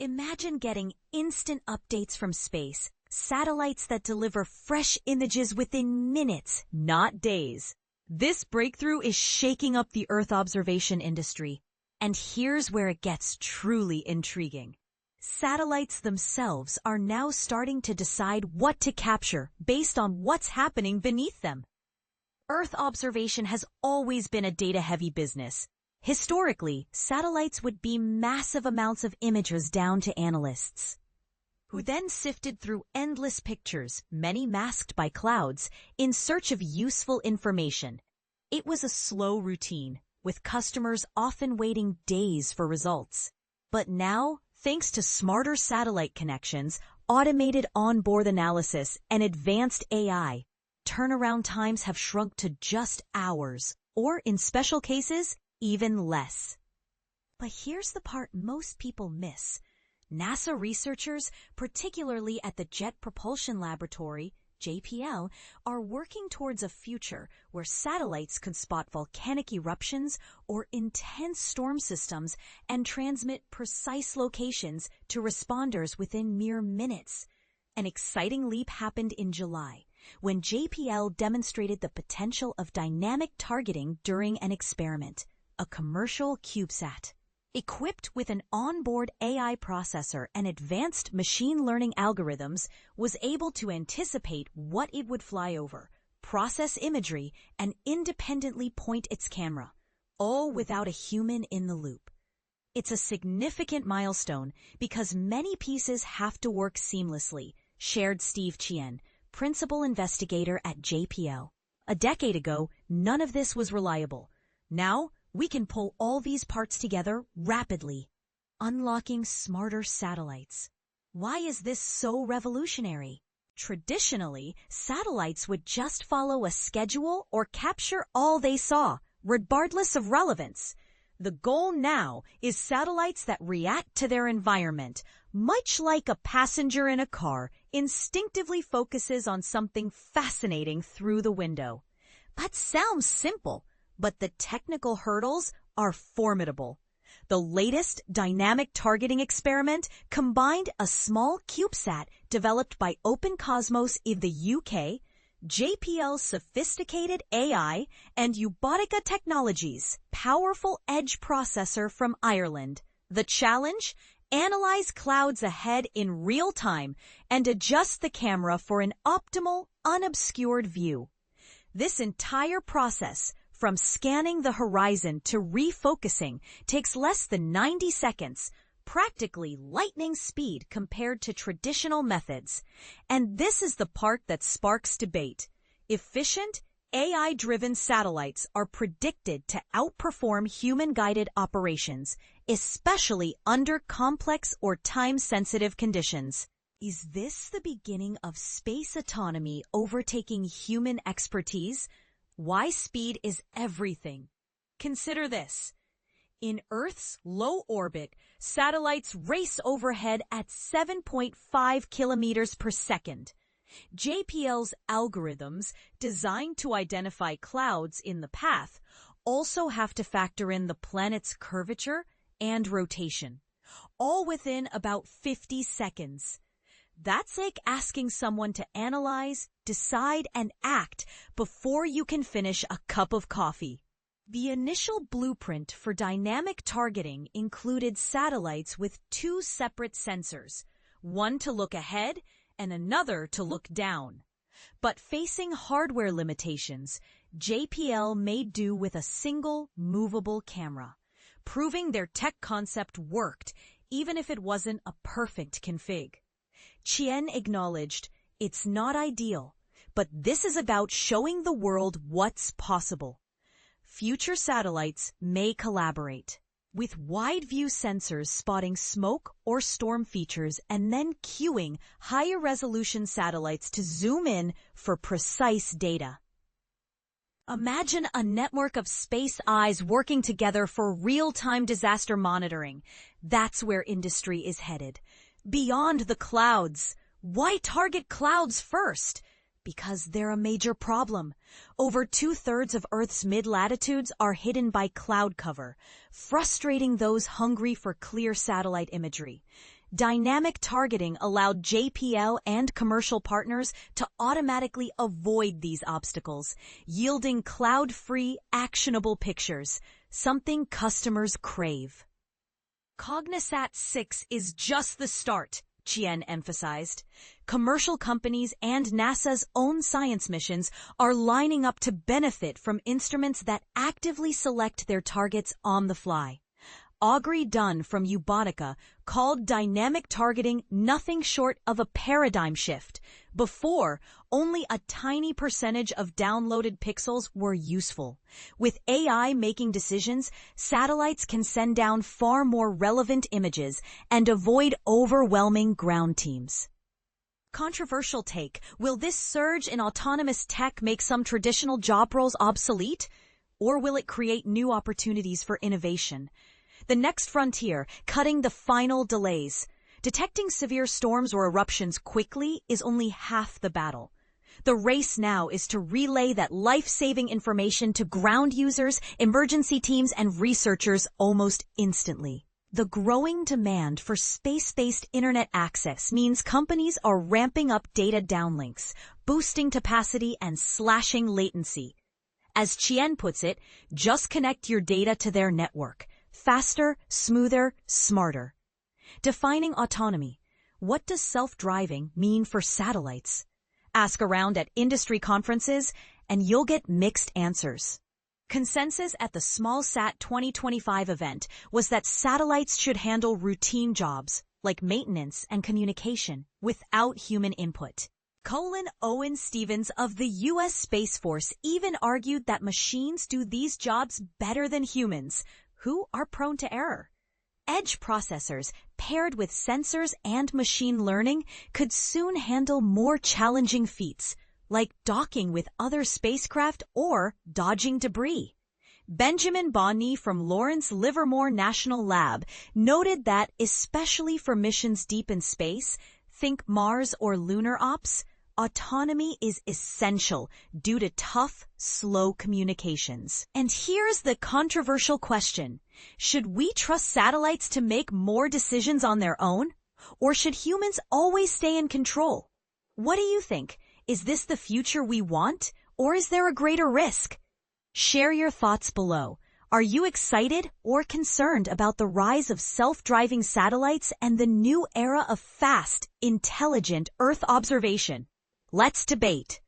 Imagine getting instant updates from space, satellites that deliver fresh images within minutes, not days. This breakthrough is shaking up the Earth observation industry. And here's where it gets truly intriguing. Satellites themselves are now starting to decide what to capture based on what's happening beneath them. Earth observation has always been a data-heavy business. Historically, satellites would beam massive amounts of images down to analysts, who then sifted through endless pictures, many masked by clouds, in search of useful information. It was a slow routine, with customers often waiting days for results. But now, thanks to smarter satellite connections, automated onboard analysis, and advanced AI, turnaround times have shrunk to just hours, or in special cases, even less. But here's the part most people miss. NASA researchers, particularly at the Jet Propulsion Laboratory, JPL, are working towards a future where satellites can spot volcanic eruptions or intense storm systems and transmit precise locations to responders within mere minutes. An exciting leap happened in July, when JPL demonstrated the potential of dynamic targeting during an experiment, a commercial CubeSat. Equipped with an onboard AI processor and advanced machine learning algorithms, was able to anticipate what it would fly over, process imagery, and independently point its camera, all without a human in the loop. It's a significant milestone because many pieces have to work seamlessly, shared Steve Chien, principal investigator at JPL. A decade ago, none of this was reliable. Now, we can pull all these parts together rapidly, unlocking smarter satellites. Why is this so revolutionary? Traditionally, satellites would just follow a schedule or capture all they saw, regardless of relevance. The goal now is satellites that react to their environment, much like a passenger in a car instinctively focuses on something fascinating through the window. That sounds simple, but the technical hurdles are formidable. The latest dynamic targeting experiment combined a small CubeSat developed by Open Cosmos in the UK, JPL's sophisticated AI, and Ubotica Technologies' powerful edge processor from Ireland. The challenge? Analyze clouds ahead in real time and adjust the camera for an optimal, unobscured view. This entire process, from scanning the horizon to refocusing, takes less than 90 seconds, practically lightning speed compared to traditional methods. And this is the part that sparks debate. Efficient, AI-driven satellites are predicted to outperform human-guided operations, especially under complex or time-sensitive conditions. Is this the beginning of space autonomy overtaking human expertise? Why speed is everything. Consider this. In Earth's low orbit, satellites race overhead at 7.5 kilometers per second. JPL's algorithms, designed to identify clouds in the path, also have to factor in the planet's curvature and rotation, all within about 50 seconds. That's like asking someone to analyze, decide, and act before you can finish a cup of coffee. The initial blueprint for dynamic targeting included satellites with two separate sensors, one to look ahead and another to look down. But facing hardware limitations, JPL made do with a single, movable camera, proving their tech concept worked even if it wasn't a perfect config. Chien acknowledged, "It's not ideal, but this is about showing the world what's possible." Future satellites may collaborate, with wide-view sensors spotting smoke or storm features and then cueing higher-resolution satellites to zoom in for precise data. Imagine a network of space eyes working together for real-time disaster monitoring. That's where industry is headed. Beyond the clouds. Why target clouds first? Because they're a major problem. Over 2/3 of Earth's mid-latitudes are hidden by cloud cover, frustrating those hungry for clear satellite imagery. Dynamic targeting allowed JPL and commercial partners to automatically avoid these obstacles, yielding cloud-free, actionable pictures, something customers crave. Cognizat 6 is just the start, Chien emphasized. Commercial companies and NASA's own science missions are lining up to benefit from instruments that actively select their targets on the fly. Augrey Dunn from Ubotica called dynamic targeting nothing short of a paradigm shift. Before, only a tiny percentage of downloaded pixels were useful. With AI making decisions, satellites can send down far more relevant images and avoid overwhelming ground teams. Controversial take: will this surge in autonomous tech make some traditional job roles obsolete? Or will it create new opportunities for innovation? The next frontier, cutting the final delays. Detecting severe storms or eruptions quickly is only half the battle. The race now is to relay that life-saving information to ground users, emergency teams, and researchers almost instantly. The growing demand for space-based internet access means companies are ramping up data downlinks, boosting capacity and slashing latency. As Chien puts it, just connect your data to their network. Faster, smoother, smarter. Defining autonomy. What does self-driving mean for satellites? Ask around at industry conferences, and you'll get mixed answers. Consensus at the SmallSat 2025 event was that satellites should handle routine jobs, like maintenance and communication, without human input. Owen Stevens of the U.S. Space Force even argued that machines do these jobs better than humans, who are prone to error. Edge processors, paired with sensors and machine learning, could soon handle more challenging feats, like docking with other spacecraft or dodging debris. Benjamin Bonney from Lawrence Livermore National Lab noted that, especially for missions deep in space, think Mars or lunar ops, autonomy is essential due to tough, slow communications. And here's the controversial question. Should we trust satellites to make more decisions on their own? Or should humans always stay in control? What do you think? Is this the future we want? Or is there a greater risk? Share your thoughts below. Are you excited or concerned about the rise of self-driving satellites and the new era of fast, intelligent Earth observation? Let's debate.